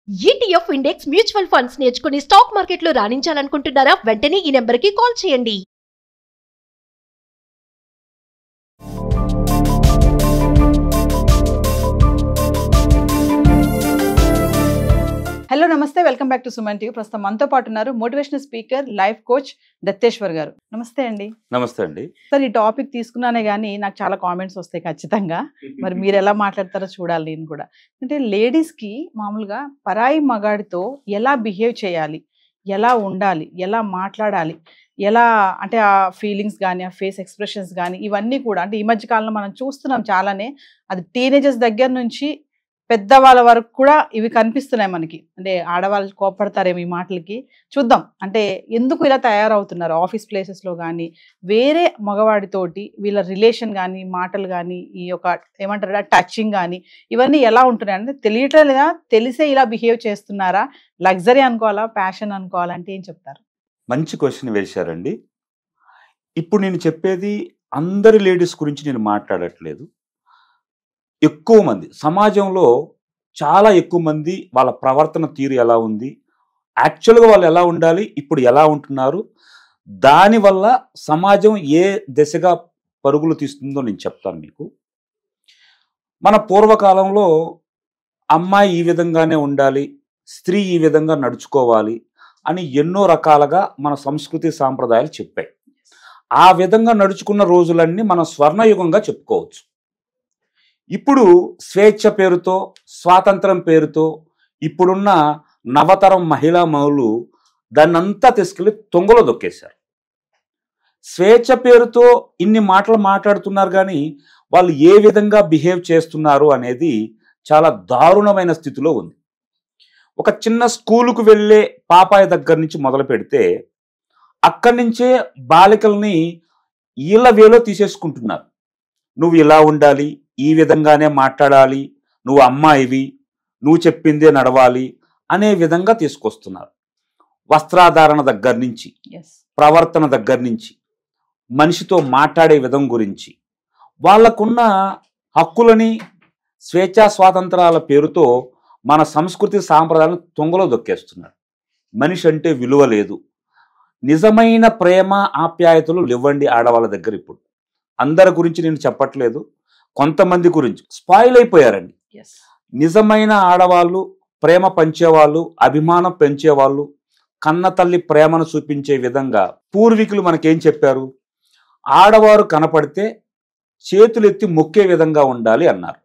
ETF index mutual funds నేర్చుకుని stock మార్కెట్లో రాణించాలనుకుంటున్నారా? వెంటనే ఈ నెంబర్కి కాల్ చేయండి. హలో నమస్తే, welcome back to Suman TV. ప్రస్తుతం మనతో పాటు ఉన్నారు మోటివేషనల్ స్పీకర్, లైఫ్ కోచ్ దత్తేశ్వర్ గారు. నమస్తే అండి. నమస్తే అండి. సార్, ఈ టాపిక్ తీసుకున్నానే కానీ నాకు చాలా కామెంట్స్ వస్తాయి ఖచ్చితంగా. మరి మీరు ఎలా మాట్లాడతారో చూడాలి నేను కూడా. అంటే లేడీస్కి మామూలుగా పరాయి మగాడితో ఎలా బిహేవ్ చేయాలి, ఎలా ఉండాలి, ఎలా మాట్లాడాలి, ఎలా అంటే ఆ ఫీలింగ్స్ కానీ ఆ ఫేస్ ఎక్స్ప్రెషన్స్ కానీ ఇవన్నీ కూడా అంటే ఈ మధ్య కాలంలో మనం చూస్తున్నాం చాలానే. అది టీనేజర్స్ దగ్గర నుంచి పెద్దవాళ్ళ వరకు కూడా ఇవి కనిపిస్తున్నాయి మనకి. అంటే ఆడవాళ్ళు కోపడతారేమో ఈ మాటలకి. చూద్దాం అంటే ఎందుకు ఇలా తయారవుతున్నారు ఆఫీస్ ప్లేసెస్లో కానీ, వేరే మగవాడితోటి వీళ్ళ రిలేషన్ కానీ, మాటలు కానీ, ఈ యొక్క ఏమంటారు టచింగ్ కానీ ఇవన్నీ ఎలా ఉంటున్నాయి అంటే తెలియట్లేదా, తెలిసే ఇలా బిహేవ్ చేస్తున్నారా, లగ్జరీ అనుకోవాలా, ప్యాషన్ అనుకోవాలంటే ఏం చెప్తారు? మంచి క్వశ్చన్ వేశారండి. ఇప్పుడు నేను చెప్పేది అందరి లేడీస్ గురించి నేను మాట్లాడట్లేదు. ఎక్కువ మంది సమాజంలో చాలా ఎక్కువ మంది వాళ్ళ ప్రవర్తన తీరు ఎలా ఉంది, యాక్చువల్గా వాళ్ళు ఎలా ఉండాలి, ఇప్పుడు ఎలా ఉంటున్నారు, దానివల్ల సమాజం ఏ దిశగా పరుగులు తీస్తుందో నేను చెప్తాను మీకు. మన పూర్వకాలంలో అమ్మాయి ఈ విధంగానే ఉండాలి, స్త్రీ ఈ విధంగా నడుచుకోవాలి అని ఎన్నో రకాలుగా మన సంస్కృతి సాంప్రదాయాలు చెప్పాయి. ఆ విధంగా నడుచుకున్న రోజులన్నీ మనం స్వర్ణయుగంగా చెప్పుకోవచ్చు. ఇప్పుడు స్వేచ్ఛ పేరుతో, స్వాతంత్రం పేరుతో ఇప్పుడున్న నవతరం మహిళా మనులు దాన్నంతా తీసుకెళ్ళి తొంగలో దొక్కేశారు. స్వేచ్ఛ పేరుతో ఇన్ని మాటలు మాట్లాడుతున్నారు కానీ వాళ్ళు ఏ విధంగా బిహేవ్ చేస్తున్నారు అనేది చాలా దారుణమైన స్థితిలో ఉంది. ఒక చిన్న స్కూలుకు వెళ్ళే పాపాయి దగ్గర నుంచి మొదలు పెడితే అక్కడి నుంచే బాలికల్ని ఈళ్ళ వేలో తీసేసుకుంటున్నారు. నువ్వు ఇలా ఉండాలి, ఈ విధంగానే మాట్లాడాలి, నువ్వు అమ్మాయివి, నువ్వు చెప్పిందే నడవాలి అనే విధంగా తీసుకొస్తున్నారు. వస్త్రాధారణ దగ్గర నుంచి, ప్రవర్తన దగ్గర నుంచి, మనిషితో మాట్లాడే విధం గురించి, వాళ్ళకున్న హక్కులని స్వేచ్ఛా స్వాతంత్రాల పేరుతో మన సంస్కృతి సాంప్రదాయాలను తొంగలో దొక్కేస్తున్నారు. మనిషి అంటే విలువ లేదు. నిజమైన ప్రేమ ఆప్యాయతలు లేవండి ఆడవాళ్ళ దగ్గర. ఇప్పుడు అందరి గురించి నేను చెప్పట్లేదు, కొంతమంది గురించి స్పాయిల్ అయిపోయారండి. నిజమైన ఆడవాళ్ళు, ప్రేమ పంచేవాళ్ళు, అభిమానం పెంచేవాళ్ళు, కన్న తల్లి ప్రేమను చూపించే విధంగా పూర్వీకులు మనకేం చెప్పారు? ఆడవారు కనపడితే చేతులెత్తి మొక్కే విధంగా ఉండాలి అన్నారు.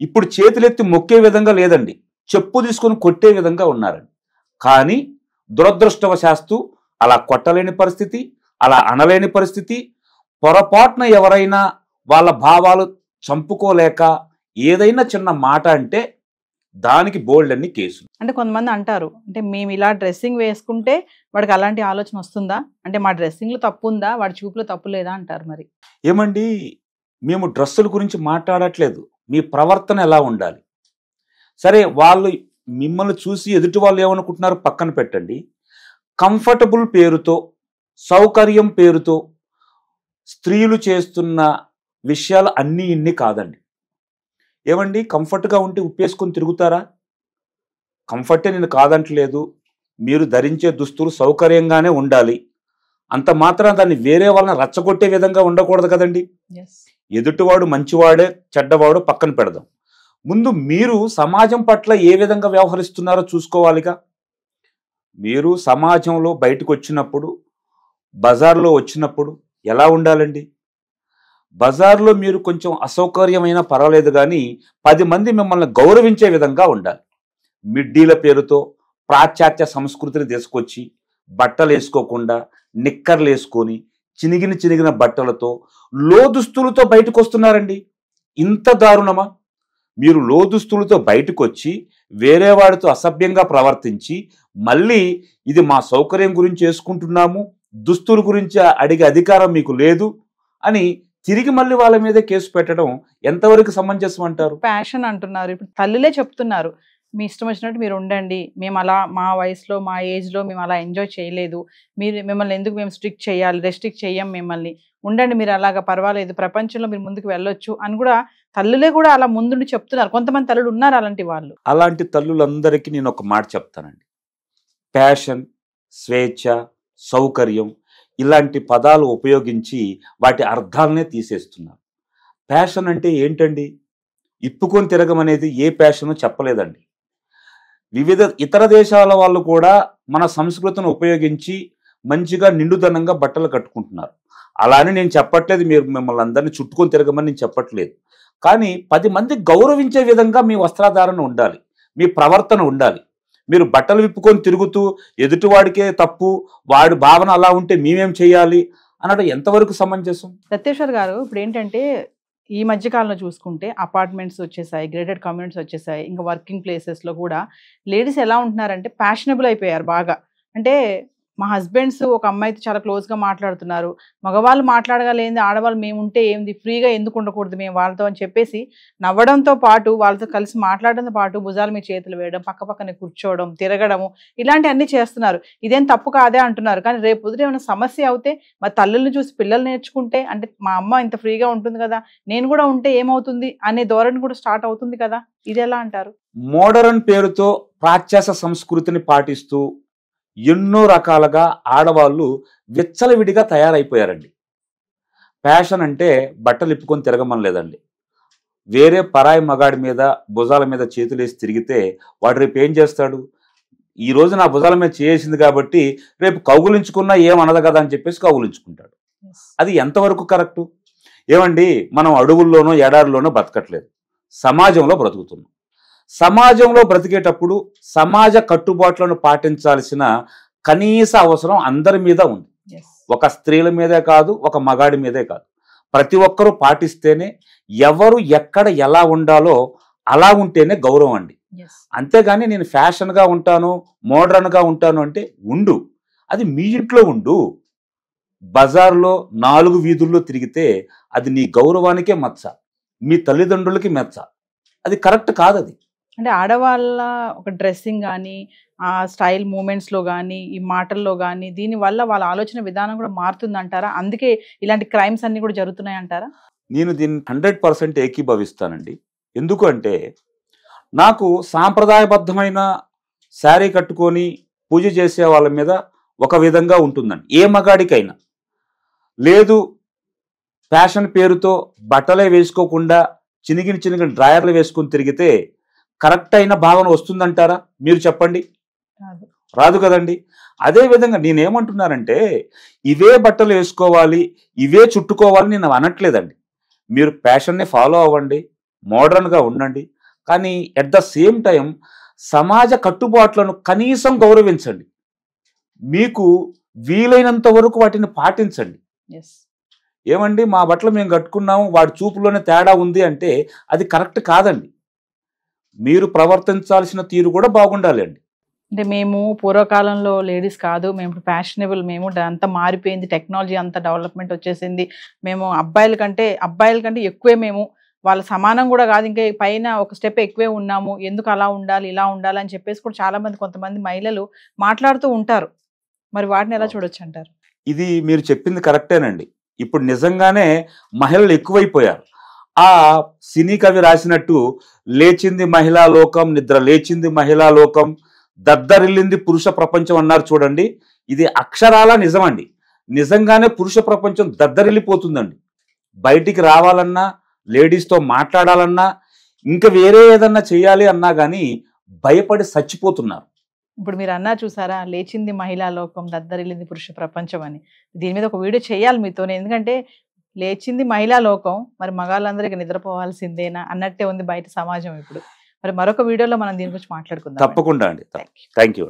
ఇప్పుడు చేతులెత్తి మొక్కే విధంగా లేదండి, చెప్పు తీసుకొని కొట్టే విధంగా ఉన్నారండి. కానీ దురదృష్టవశాస్తు అలా కొట్టలేని పరిస్థితి, అలా అనలేని పరిస్థితి. పొరపాటున ఎవరైనా వాళ్ళ భావాలు చంపుకోలేక ఏదైనా చిన్న మాట అంటే దానికి బోల్డ్ అన్ని కేసులు. అంటే కొంతమంది అంటారు, అంటే మేము ఇలా డ్రెస్సింగ్ వేసుకుంటే వాడికి అలాంటి ఆలోచన వస్తుందా, అంటే మా డ్రెస్సింగ్లో తప్పు ఉందా, వాడి చూపులో తప్పు లేదా అంటారు. మరి ఏమండి, మేము డ్రెస్సుల గురించి మాట్లాడట్లేదు, మీ ప్రవర్తన ఎలా ఉండాలి. సరే, వాళ్ళు మిమ్మల్ని చూసి ఎదుటి వాళ్ళు ఏమనుకుంటున్నారు పక్కన పెట్టండి. కంఫర్టబుల్ పేరుతో, సౌకర్యం పేరుతో స్త్రీలు చేస్తున్న విషయాలు అన్నీ ఇన్ని కాదండి. ఏమండి, కంఫర్ట్గా ఉంటే ఉప్పేసుకొని తిరుగుతారా? కంఫర్టే నేను కాదంటలేదు, మీరు ధరించే దుస్తులు సౌకర్యంగానే ఉండాలి. అంత మాత్రం దాన్ని వేరే వాళ్ళని రచ్చగొట్టే విధంగా ఉండకూడదు కదండి. ఎదుటివాడు మంచివాడే చెడ్డవాడు పక్కన పెడదాం, ముందు మీరు సమాజం పట్ల ఏ విధంగా వ్యవహరిస్తున్నారో చూసుకోవాలిగా. మీరు సమాజంలో బయటకు వచ్చినప్పుడు, బజార్లో వచ్చినప్పుడు ఎలా ఉండాలండి? బజార్లో మీరు కొంచెం అసౌకర్యమైనా పర్వాలేదు కానీ 10 మంది మిమ్మల్ని గౌరవించే విధంగా ఉండాలి. మిడ్డీల పేరుతో పాశ్చాత్య సంస్కృతిని తీసుకొచ్చి బట్టలు వేసుకోకుండా నిక్కర్లు వేసుకొని చినిగిన బట్టలతో లోదుస్తులతో బయటకు వస్తున్నారండి. ఇంత దారుణమా? మీరు లోదుస్తులతో బయటకు వచ్చి వేరే వాడితో అసభ్యంగా ప్రవర్తించి మళ్ళీ ఇది మా సౌకర్యం గురించి వేసుకుంటున్నాము, దుస్తుల గురించి అడిగే అధికారం మీకు లేదు అని తిరిగి మళ్ళీ వాళ్ళ మీద కేసు పెట్టడం ఎంతవరకు సమంజసం అంటారు? ప్యాషన్ అంటున్నారు, ఇప్పుడు తల్లులే చెప్తున్నారు, మీ ఇష్టం వచ్చినట్టు మీరు ఉండండి, మేము అలా మా వయసులో మా ఏజ్లో మేము అలా ఎంజాయ్ చేయలేదు, మీరు మిమ్మల్ని ఎందుకు మేము స్ట్రిక్ట్ చేయాలి, రెస్ట్రిక్ట్ చేయం మిమ్మల్ని, ఉండండి మీరు అలాగా పర్వాలేదు, ప్రపంచంలో మీరు ముందుకు వెళ్ళొచ్చు అని కూడా తల్లులే కూడా అలా ముందుండి చెప్తున్నారు. కొంతమంది తల్లులు ఉన్నారు అలాంటి వాళ్ళు. అలాంటి తల్లులందరికీ నేను ఒక మాట చెప్తానండి. ప్యాషన్, స్వేచ్ఛ, సౌకర్యం ఇలాంటి పదాలు ఉపయోగించి వాటి అర్థాలనే తీసేస్తున్నారు. ప్యాషన్ అంటే ఏంటండి? ఇప్పుకొని తిరగమనేది ఏ ప్యాషను చెప్పలేదండి. వివిధ ఇతర దేశాల వాళ్ళు కూడా మన సంస్కృతిని ఉపయోగించి మంచిగా నిండుదనంగా బట్టలు కట్టుకుంటున్నారు. అలా అని నేను చెప్పట్లేదు, మీరు మిమ్మల్ని అందరినీ చుట్టుకొని తిరగమని నేను చెప్పట్లేదు. కానీ 10 మంది గౌరవించే విధంగా మీ వస్త్రధారణ ఉండాలి, మీ ప్రవర్తన ఉండాలి. మీరు బట్టలు విప్పుకొని తిరుగుతూ ఎదుటివాడికే తప్పు, వాడి భావన అలా ఉంటే మేమేం చేయాలి అనడం ఎంతవరకు సమంజసం? సత్యేశ్వర్ గారు, ఇప్పుడు ఏంటంటే ఈ మధ్యకాలంలో చూసుకుంటే అపార్ట్మెంట్స్ వచ్చేసాయి, గ్రేడెడ్ కమ్యూనిటీస్ వచ్చేసాయి, ఇంకా వర్కింగ్ ప్లేసెస్లో కూడా లేడీస్ ఎలా ఉంటున్నారంటే ఫ్యాషనబుల్ అయిపోయారు బాగా. అంటే మా హస్బెండ్స్ ఒక అమ్మాయితో చాలా క్లోజ్గా మాట్లాడుతున్నారు, మగవాళ్ళు మాట్లాడగలేంది, ఆడవాళ్ళు మేము ఉంటే ఏంది, ఫ్రీగా ఎందుకు ఉండకూడదు మేము వాళ్ళతో అని చెప్పేసి నవ్వడంతో పాటు వాళ్ళతో కలిసి మాట్లాడడంతో పాటు భుజాల మీద చేతులు వేయడం, పక్కనే కూర్చోవడం, తిరగడము, ఇలాంటివన్నీ చేస్తున్నారు. ఇదేం తప్పు కాదే అంటున్నారు. కానీ రేపు పొద్దున ఏమైనా సమస్య అవుతే మరి తల్లుల్ని చూసి పిల్లలు నేర్చుకుంటే, అంటే మా అమ్మ ఇంత ఫ్రీగా ఉంటుంది కదా, నేను కూడా ఉంటే ఏమవుతుంది అనే ధోరణి కూడా స్టార్ట్ అవుతుంది కదా, ఇది ఎలా అంటారు? మోడర్న్ పేరుతో ప్రాచ్యాస సంస్కృతిని పాటిస్తూ ఎన్నో రకాలుగా ఆడవాళ్ళు విచ్చలవిడిగా తయారైపోయారండి. ఫ్యాషన్ అంటే బట్టలు ఇప్పుకొని తిరగమనలేదండి. వేరే పరాయి మగాడి మీద భుజాల మీద చేతులేసి తిరిగితే వాడు రేపు ఏం చేస్తాడు? ఈ రోజు నా భుజాల మీద చేసింది కాబట్టి రేపు కౌగులించుకున్నా ఏమనదు కదా అని చెప్పేసి కౌగులించుకుంటాడు. అది ఎంతవరకు కరెక్టు? ఏమండి, మనం అడవుల్లోనో ఎడారిలోనో బతకట్లేదు, సమాజంలో బ్రతుకుతున్నాం. సమాజంలో బ్రతికేటప్పుడు సమాజ కట్టుబాట్లను పాటించాల్సిన కనీస అవసరం అందరి మీద ఉంది. ఒక స్త్రీల మీదే కాదు, ఒక మగాడి మీదే కాదు, ప్రతి ఒక్కరూ పాటిస్తేనే ఎవరు ఎక్కడ ఎలా ఉండాలో అలా ఉంటేనే గౌరవం అండి. అంతేగాని నేను ఫ్యాషన్గా ఉంటాను, మోడర్న్గా ఉంటాను అంటే ఉండు, అది మీ ఇంట్లో ఉండు. బజార్లో 4 వీధుల్లో తిరిగితే అది నీ గౌరవానికే మచ్చ, మీ తల్లిదండ్రులకి మెచ్చ. అది కరెక్ట్ కాదు. అది అంటే ఆడవాళ్ళ ఒక డ్రెస్సింగ్ కానీ, ఆ స్టైల్ మూమెంట్స్లో కానీ, ఈ మాటల్లో కానీ, దీనివల్ల వాళ్ళ ఆలోచన విధానం కూడా మారుతుంది అంటారా? అందుకే ఇలాంటి క్రైమ్స్ అన్ని కూడా జరుగుతున్నాయి అంటారా? నేను దీన్ని 100% ఏకీభవిస్తానండి. ఎందుకు అంటే నాకు సాంప్రదాయబద్ధమైన శారీ కట్టుకొని పూజ చేసే వాళ్ళ మీద ఒక విధంగా ఉంటుందండి, ఏ మగాడికైనా. లేదు ఫ్యాషన్ పేరుతో బట్టలే వేసుకోకుండా చినిగిన డ్రాయర్లు వేసుకొని తిరిగితే కరెక్ట్ అయిన భావన వస్తుందంటారా? మీరు చెప్పండి. రాదు కదండి. అదేవిధంగా నేనేమంటున్నానంటే ఇవే బట్టలు వేసుకోవాలి, ఇవే చుట్టుకోవాలి నేను అనట్లేదండి. మీరు ఫ్యాషన్ని ఫాలో అవ్వండి, మోడర్న్గా ఉండండి, కానీ ఎట్ ద సేమ్ టైం సమాజ కట్టుబాట్లను కనీసం గౌరవించండి. మీకు వీలైనంత వరకు వాటిని పాటించండి. ఏమండి, మా బట్టలు మేము కట్టుకున్నాము, వాడి చూపులోనే తేడా ఉంది అంటే అది కరెక్ట్ కాదండి. మీరు ప్రవర్తించాల్సిన తీరు కూడా బాగుండాలి అండి. అంటే మేము పూర్వకాలంలో లేడీస్ కాదు, మేము ఫ్యాషనబుల్, మేము అంతా మారిపోయింది, టెక్నాలజీ అంతా డెవలప్మెంట్ వచ్చేసింది, మేము అబ్బాయిల కంటే ఎక్కువే, మేము వాళ్ళ సమానం కూడా కాదు, ఇంకా పైన ఒక స్టెప్ ఎక్కువే ఉన్నాము, ఎందుకు అలా ఉండాలి ఇలా ఉండాలి అని చెప్పేసి కూడా చాలా మంది, కొంతమంది మహిళలు మాట్లాడుతూ ఉంటారు. మరి వాటిని ఎలా చూడొచ్చు అంటారు? ఇది మీరు చెప్పింది కరెక్టేనండి. ఇప్పుడు నిజంగానే మహిళలు ఎక్కువైపోయారు. ఆ సినీ కవి రాసినట్టు లేచింది మహిళా లోకం, నిద్ర లేచింది మహిళా లోకం, దద్దరిల్లింది పురుష ప్రపంచం అన్నారు చూడండి. ఇది అక్షరాల నిజమండి. నిజంగానే పురుష ప్రపంచం దద్దరిల్లిపోతుందండి. బయటికి రావాలన్నా, లేడీస్తో మాట్లాడాలన్నా, ఇంకా వేరే ఏదన్నా చేయాలి అన్నా కానీ భయపడి చచ్చిపోతున్నారు. ఇప్పుడు మీరు అన్నా చూసారా, లేచింది మహిళా లోకం, దద్దరిల్లింది పురుష ప్రపంచం అని. దీని మీద ఒక వీడియో చేయాలి మీతోనే, ఎందుకంటే లేచింది మహిళా లోకం, మరి మగాళ్ళందరికీ నిద్రపోవాల్సిందేనా అన్నట్టే ఉంది బయట సమాజం ఇప్పుడు. మరి మరొక వీడియోలో మనం దీని గురించి మాట్లాడుకుందాం. తప్పకుండా అండి. Thank you.